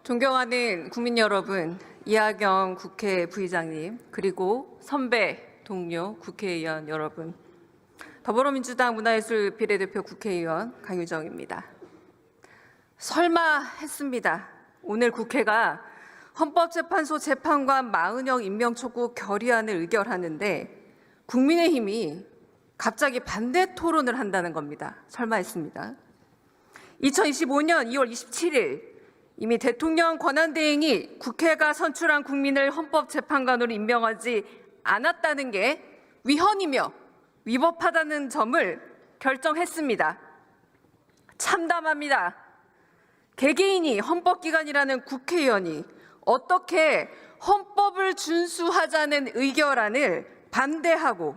존경하는 국민 여러분, 이하경 국회 부의장님, 그리고 선배 동료 국회의원 여러분, 더불어민주당 문화예술 비례대표 국회의원 강유정입니다. 설마 했습니다. 오늘 국회가 헌법재판소 재판관 마은영 임명 촉구 결의안을 의결하는데 국민의힘이 갑자기 반대 토론을 한다는 겁니다. 설마 했습니다. 2025년 2월 27일 이미 대통령 권한대행이 국회가 선출한 국민을 헌법재판관으로 임명하지 않았다는 게 위헌이며 위법하다는 점을 결정했습니다. 참담합니다. 개개인이 헌법기관이라는 국회의원이 어떻게 헌법을 준수하자는 의결안을 반대하고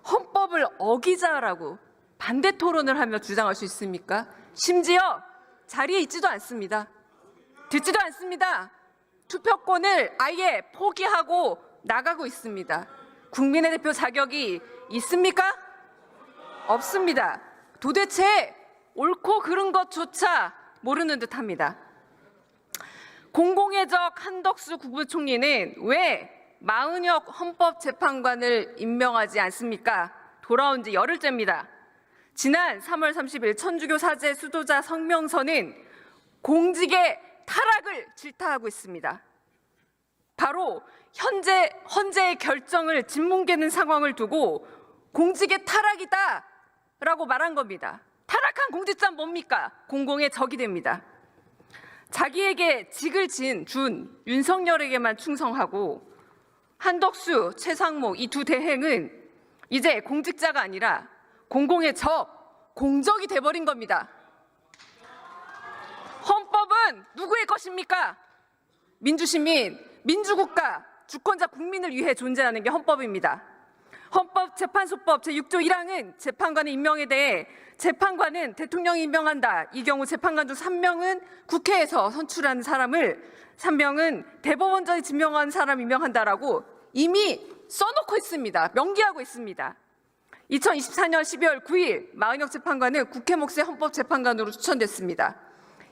헌법을 어기자라고 반대 토론을 하며 주장할 수 있습니까? 심지어 자리에 있지도 않습니다. 듣지도 않습니다. 투표권을 아예 포기하고 나가고 있습니다. 국민의 대표 자격이 있습니까? 없습니다. 도대체 옳고 그른 것조차 모르는 듯합니다. 공공의 적 한덕수 국무총리는 왜 마은혁 헌법재판관을 임명하지 않습니까? 돌아온 지 열흘째입니다. 지난 3월 30일 천주교 사제 수도자 성명서는 공직의 타락을 질타하고 있습니다. 바로 헌재의 결정을 짓뭉개는 상황을 두고 공직의 타락이다라고 말한 겁니다. 타락한 공직자는 뭡니까? 공공의 적이 됩니다. 자기에게 직을 준 윤석열에게만 충성하고 한덕수, 최상목 이 두 대행은 이제 공직자가 아니라 공공의 적, 공적이 돼버린 겁니다. 헌법은 누구의 것입니까? 민주시민, 민주국가, 주권자 국민을 위해 존재하는 게 헌법입니다. 헌법재판소법 제6조 1항은 재판관의 임명에 대해 재판관은 대통령이 임명한다. 이 경우 재판관 중 3명은 국회에서 선출한 사람을 3명은 대법원장이 지명한 사람 임명한다라고 이미 써놓고 있습니다. 명기하고 있습니다. 2024년 12월 9일 마은혁 재판관은 국회 몫의 헌법재판관으로 추천됐습니다.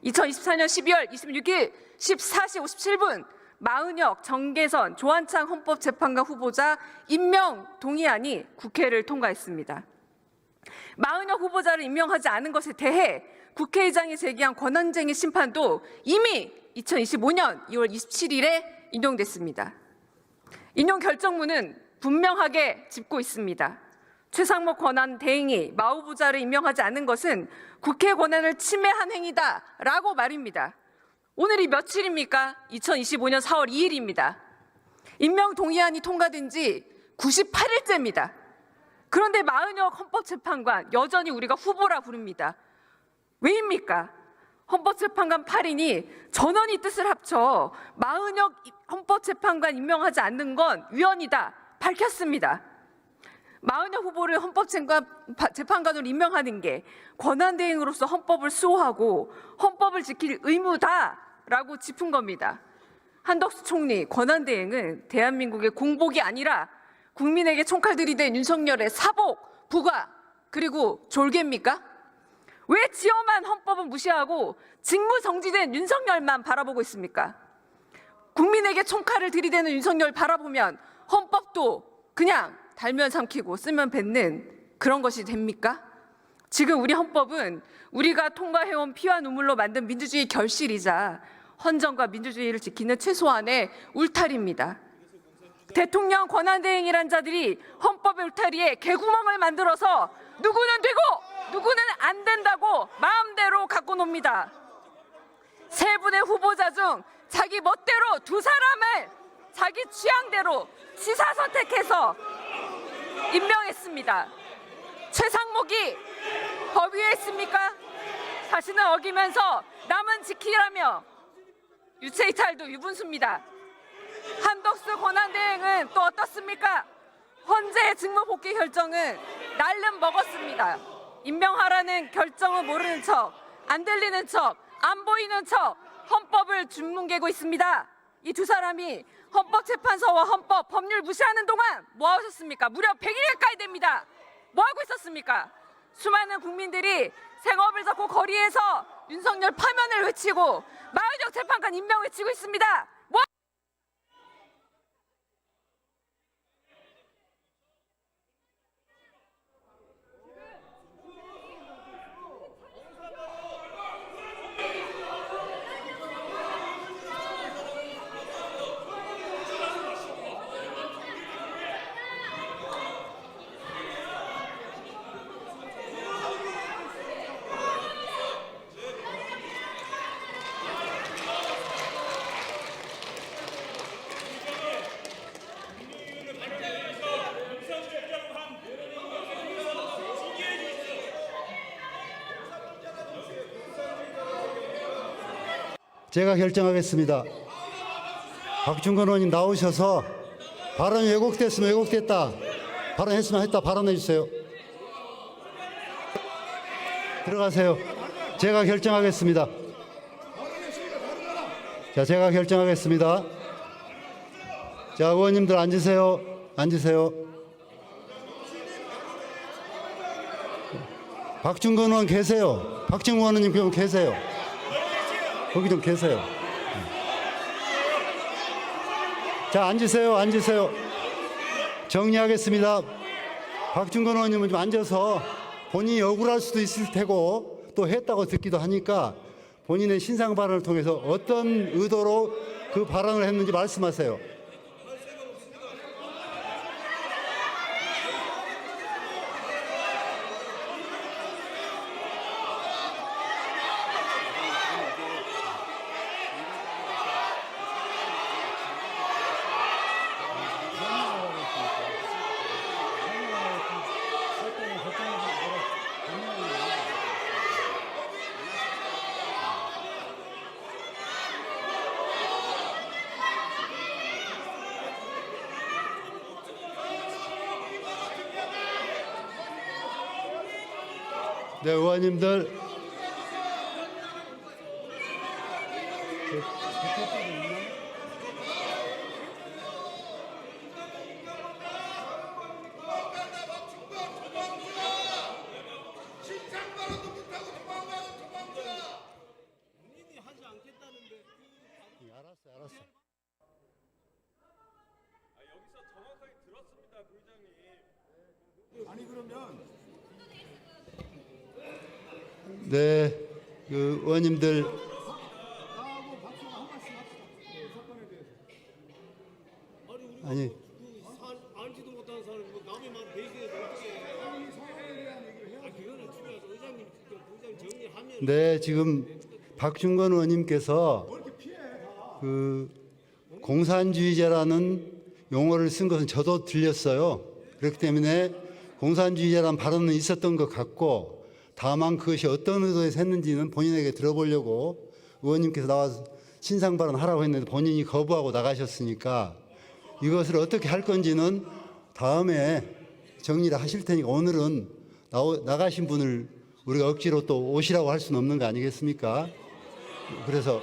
2024년 12월 26일 14시 57분 마은혁, 정계선, 조한창 헌법재판관 후보자 임명 동의안이 국회를 통과했습니다. 마은혁 후보자를 임명하지 않은 것에 대해 국회의장이 제기한 권한쟁의 심판도 이미 2025년 2월 27일에 인용됐습니다. 인용 결정문은 분명하게 짚고 있습니다. 최상목 권한대행이 마 후보자를 임명하지 않은 것은 국회 권한을 침해한 행위다라고 말입니다. 오늘이 며칠입니까? 2025년 4월 2일입니다. 임명 동의안이 통과된 지 98일째입니다. 그런데 마은혁 헌법재판관 여전히 우리가 후보라 부릅니다. 왜입니까? 헌법재판관 8인이 전원이 뜻을 합쳐 마은혁 헌법재판관 임명하지 않는 건 위헌이다 밝혔습니다. 마은혁 후보를 헌법재판관으로 임명하는 게 권한대행으로서 헌법을 수호하고 헌법을 지킬 의무다라고 짚은 겁니다. 한덕수 총리 권한대행은 대한민국의 공복이 아니라 국민에게 총칼 들이댄 윤석열의 사복, 부가, 그리고 졸개입니까? 왜 지엄한 헌법은 무시하고 직무정지된 윤석열만 바라보고 있습니까? 국민에게 총칼을 들이대는 윤석열 바라보면 헌법도 그냥 달면 삼키고 쓰면 뱉는 그런 것이 됩니까? 지금 우리 헌법은 우리가 통과해온 피와 눈물로 만든 민주주의 결실이자 헌정과 민주주의를 지키는 최소한의 울타리입니다. 대통령 권한대행이란 자들이 헌법의 울타리에 개구멍을 만들어서 누구는 되고 누구는 안 된다고 마음대로 갖고 놉니다. 세 분의 후보자 중 자기 멋대로 두 사람을 자기 취향대로 지사 선택해서 임명했습니다. 최상목이 법 위에 있습니까? 자신을 어기면서 남은 지키라며 유체이탈도 유분수입니다. 한덕수 권한대행은 또 어떻습니까? 헌재 직무복귀 결정은 날름 먹었습니다. 임명하라는 결정은 모르는 척, 안 들리는 척, 안 보이는 척 헌법을 짓뭉개고 있습니다. 이 두 사람이 헌법재판소와 헌법, 법률 무시하는 동안 뭐 하셨습니까? 무려 100일 가까이 됩니다. 뭐 하고 있었습니까? 수많은 국민들이 생업을 잡고 거리에서 윤석열 파면을 외치고 마은영 재판관 임명 외치고 있습니다. 뭐? 제가 결정하겠습니다. 박준건 의원님 나오셔서 발언이 왜곡됐으면 왜곡됐다, 발언했으면 했다 발언해 주세요. 들어가세요. 제가 결정하겠습니다. 자, 제가 결정하겠습니다. 자, 의원님들 앉으세요. 앉으세요. 박준건 의원 계세요. 박정우 의원님 그럼 계세요. 거기 좀 계세요. 자, 앉으세요. 앉으세요. 정리하겠습니다. 박준건 의원님은 좀 앉아서 본인이 억울할 수도 있을 테고 또 했다고 듣기도 하니까 본인의 신상 발언을 통해서 어떤 의도로 그 발언을 했는지 말씀하세요. 네, 의원님들. 알았어. 여기서 정확하게 들었습니다, 부의장님. 아니 그러면 네, 그 의원님들. 아니, 알지도 못하는 사람이 뭐 남의 말 배신해서 어떻게 해? 그거는 중요하죠. 의장님 부의장 정리하면. 네, 지금 박준건 의원님께서 그 공산주의자라는 용어를 쓴 것은 저도 들렸어요. 그렇기 때문에 공산주의자라는 발언은 있었던 것 같고, 다만 그것이 어떤 의도에서 했는지는 본인에게 들어보려고 의원님께서 나와서 신상 발언하라고 했는데 본인이 거부하고 나가셨으니까 이것을 어떻게 할 건지는 다음에 정리를 하실 테니까 오늘은 나가신 분을 우리가 억지로 또 오시라고 할 수는 없는 거 아니겠습니까? 그래서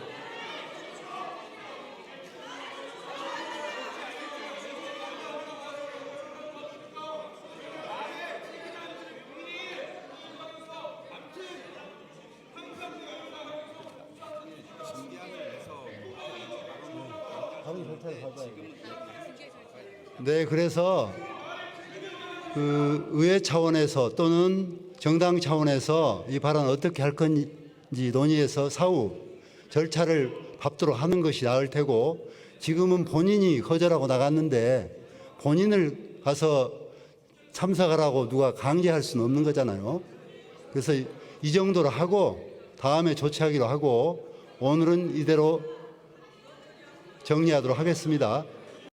네, 그래서 그 의회 차원에서 또는 정당 차원에서 이 발언 어떻게 할 건지 논의해서 사후 절차를 밟도록 하는 것이 나을 테고, 지금은 본인이 거절하고 나갔는데 본인을 가서 참석하라고 누가 강제할 수는 없는 거잖아요. 그래서 이 정도로 하고 다음에 조치하기로 하고 오늘은 이대로 정리하도록 하겠습니다.